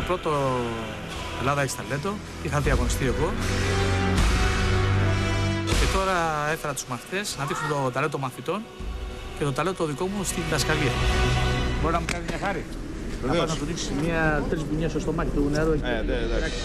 πρώτο Ελλάδα έχει ταλέντο. Είχα διαγωνιστεί εγώ. Και τώρα έφερα τους μαθητές να δείξουν το ταλέντο των μαθητών και το ταλέντο το δικό μου στην διδασκαλία. Μπορεί να μου κάνει μια χάρη? Βεβαίως. Να του δείξει τρεις μπουνιές στο στομάχι του νερού. Εντάξει.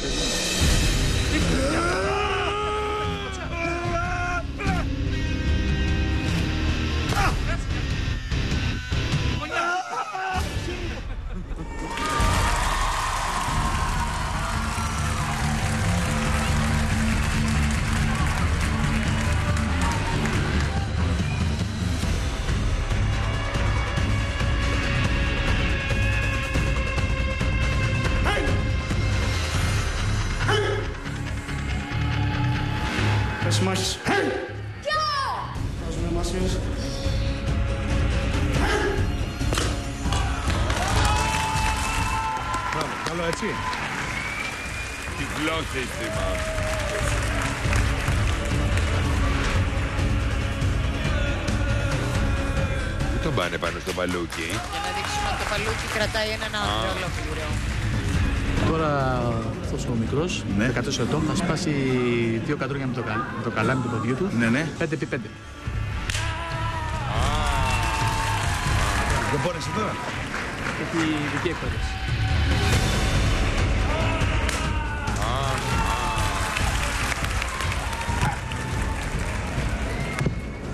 Μάχης. Βάζουμε μάχης. Καλό έτσι. Τυφλό σύστημα. Πού τον πάνε πάνω στο παλούκι? Για να δείξουμε ότι το παλούκι κρατάει έναν άντρα ολόκληρο. Τώρα αυτός ο μικρός, 14 ετών, θα σπάσει 2 κατρόνια με το καλάμι του ποδιού του. Ναι. 5x5. Δεν πόνεσαι τώρα. Έχει ειδική εκπαίδευση.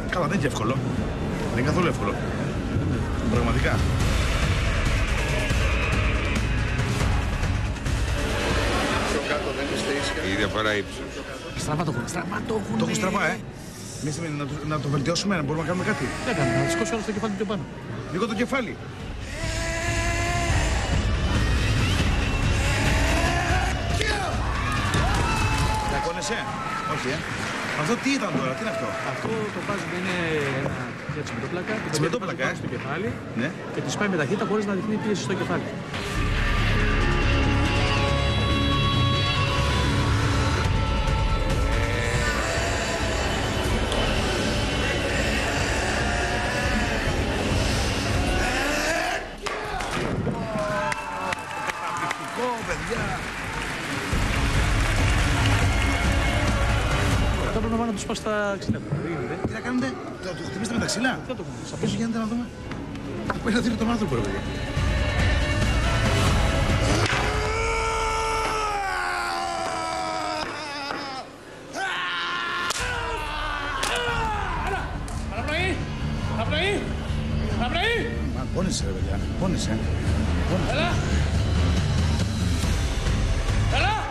Καλά, δεν είναι και εύκολο. Δεν είναι καθόλου εύκολο. Πραγματικά. Η διαφορά ύψους. Στραβά το έχουν. Το έχω στραβά, Εμείς να το βελτιώσουμε, να μπορούμε να κάνουμε κάτι. Δεν κάνουμε, να σηκώσει όλο το κεφάλι πιο πάνω. Λίγο το κεφάλι. Πόνεσαι? Όχι, Αυτό τι ήταν τώρα, τι είναι αυτό? Αυτό το βάζουμε είναι μια τσιμεντόπλακα. Τσιμεντόπλακα, στο κεφάλι. Ναι. Και τη σπάει με ταχύτητα χωρίς να δείχνει πίεση στο κεφάλι. Πρέπει να πάνε να τους πάω στα ξύλα. Τι να κάνετε, το χτυπήσετε με τα ξύλα? Δεν το κάνουμε. Πόσο γίνεται να δούμε. Πρέπει να δείτε τον άνθρωπο, ρε παιδιά. Μα πόνεσαι, ρε παιδιά, πόνεσαι. Έλα! Έλα!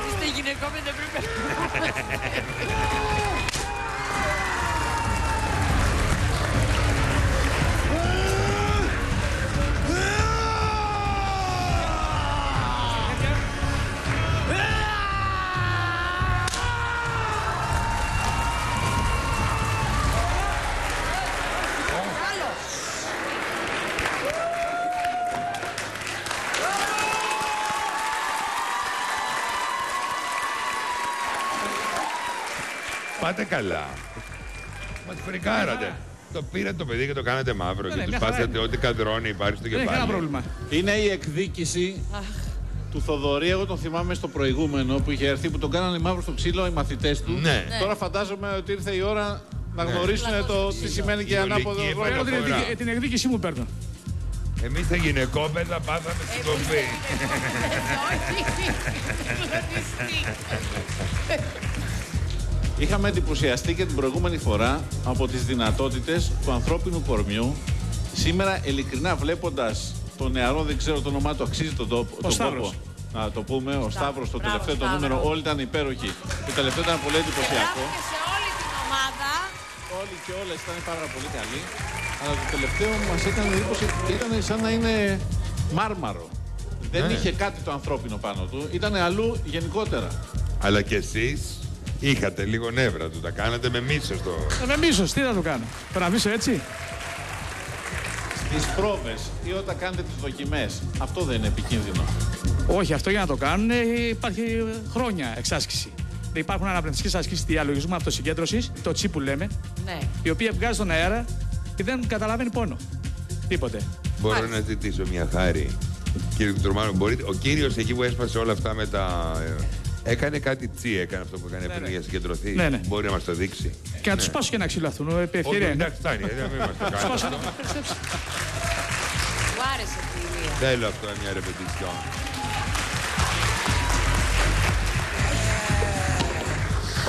Είστε γυναικό με δεν πρέπει. Πάτε καλά. Μα τη φρικάρατε. Το πήρατε το παιδί και το κάνατε μαύρο και του πάσατε ό,τι καδρώνει υπάρχει στο Δεν έχει κεφάλι. κανένα πρόβλημα. Είναι η εκδίκηση του Θοδωρή. Εγώ τον θυμάμαι στο προηγούμενο που είχε έρθει, που τον κάνανε μαύρο στο ξύλο οι μαθητές του. Ναι. Τώρα φαντάζομαι ότι ήρθε η ώρα να γνωρίσουν το τι σημαίνει και ανάποδο Βιολική ρόλο. Την εκδίκησή μου παίρνω. Εμείς τα γυναικόπαιδα πάθαμε στην κοπή. Είχαμε εντυπωσιαστεί και την προηγούμενη φορά από τις δυνατότητες του ανθρώπινου κορμιού. Σήμερα, ειλικρινά βλέποντας τον νεαρό, δεν ξέρω το όνομά του, αξίζει τον κόπο. Να το πούμε, ο Σταύρος, το τελευταίο το νούμερο, όλοι ήταν υπέροχοι. Το τελευταίο ήταν πολύ εντυπωσιακό. Και σε όλη την ομάδα. Όλοι και όλες ήταν πάρα πολύ καλοί. Αλλά το τελευταίο μας έκανε εντύπωση, ήταν σαν να είναι μάρμαρο. Δεν είχε κάτι το ανθρώπινο πάνω του, ήταν αλλού γενικότερα. Αλλά κι εσείς είχατε λίγο νεύρα του, τα κάνατε με μίσος το... Με μίσος, τι να το κάνω. Πρέπει να μίσω έτσι. τις πρόβες ή όταν κάνετε τις δοκιμές, αυτό δεν είναι επικίνδυνο? Όχι, αυτό για να το κάνουν υπάρχει χρόνια εξάσκηση. Υπάρχουν αναπνευστικές ασκήσεις διαλογισμού αυτοσυγκέντρωσης, το τσί που λέμε, Ναι. η οποία βγάζει τον αέρα και δεν καταλαβαίνει πόνο. Τίποτε. Μπορώ να ζητήσω μια χάρη. Κύριε Κουτρομάνο, μπορείτε, ο κύριος εκεί που έσπασε όλα αυτά με τα... έκανε κάτι τσι, έκανε αυτό που έκανε πριν για να συγκεντρωθεί. Ναι, ναι. Μπορεί να μας το δείξει. Και να τους σπάσω και να ξυλαθούν. Επί Όχι, ευκαιρία είναι. εντάξει, φτάνει. Δεν είμαστε Σπάσω κάτι. να περιστρέψω. Μου άρεσε αυτή η Ηλία. Θέλω αυτό μια ρεπετησιόν.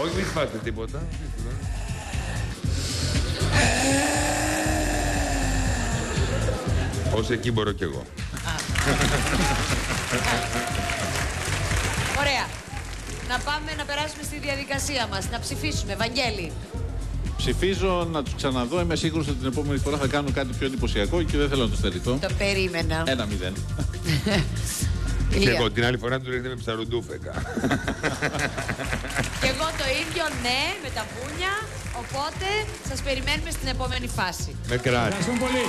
Όχι, μην σπάστε τίποτα. Όσο εκεί μπορώ κι εγώ. Ωραία. Να πάμε να περάσουμε στη διαδικασία μας. Να ψηφίσουμε. Βαγγέλη. Ψηφίζω να τους ξαναδώ. Είμαι σίγουρος ότι την επόμενη φορά θα κάνω κάτι πιο εντυπωσιακό και δεν θέλω να τους στερηθώ. Το περίμενα. 1-0. Και Ηλία. εγώ την άλλη φορά του ρίχνετε με ψαροντούφεκα. Και εγώ το ίδιο, ναι, με τα πούνια. Οπότε σας περιμένουμε στην επόμενη φάση. Με κράτη. Ευχαριστούμε πολύ.